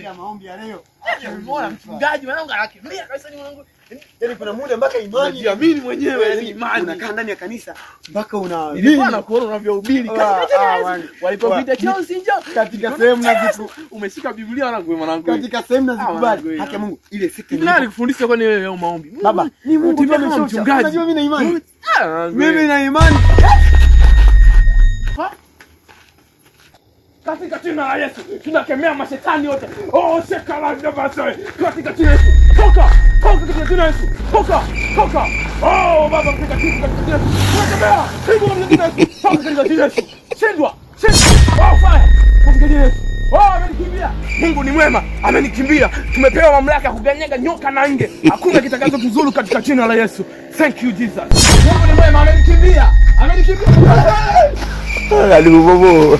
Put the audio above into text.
Ila maombi ya leo. Umeona mchungaji mwanangu anakimbia kabisa ni mwanangu. Yaani kuna muda mpaka imani. Unajiamini mwenyewe yani imani. Unakaa ndani ya kanisa mpaka una nilikuwa nakuona unavyohubiri walipopita Chelsea njoo katika sehemu na vitu umeshika Biblia wanangu mwanangu. Katika sehemu na zikubali. Haki ya Mungu ile siku nani alikufundisha kwani wewe leo maombi? Baba, ni Mungu ndiye mchungaji. Unajua mimi na imani. Mimi na imani. Katika jina la Yesu tunakemea mashetani yote. Oh shekala basi. Katika jina la Yesu. Toka katika jina la Yesu. Toka. Oh baba katika jina la Yesu. Tunakemea. Hebu katika jina la Yesu. Toka katika jina la Yesu. Shindwa. Oh fire. Katika jina la Yesu. Oh amenikimbia. Mungu ni mwema. Amenikimbia. Tumepewa mamlaka ya kuganyaga nyoka na nge. Hakuna kitakacho tuzuru katika jina la Yesu. Thank you Jesus. Mungu ni mwema. Amenikimbia. Alikubobo.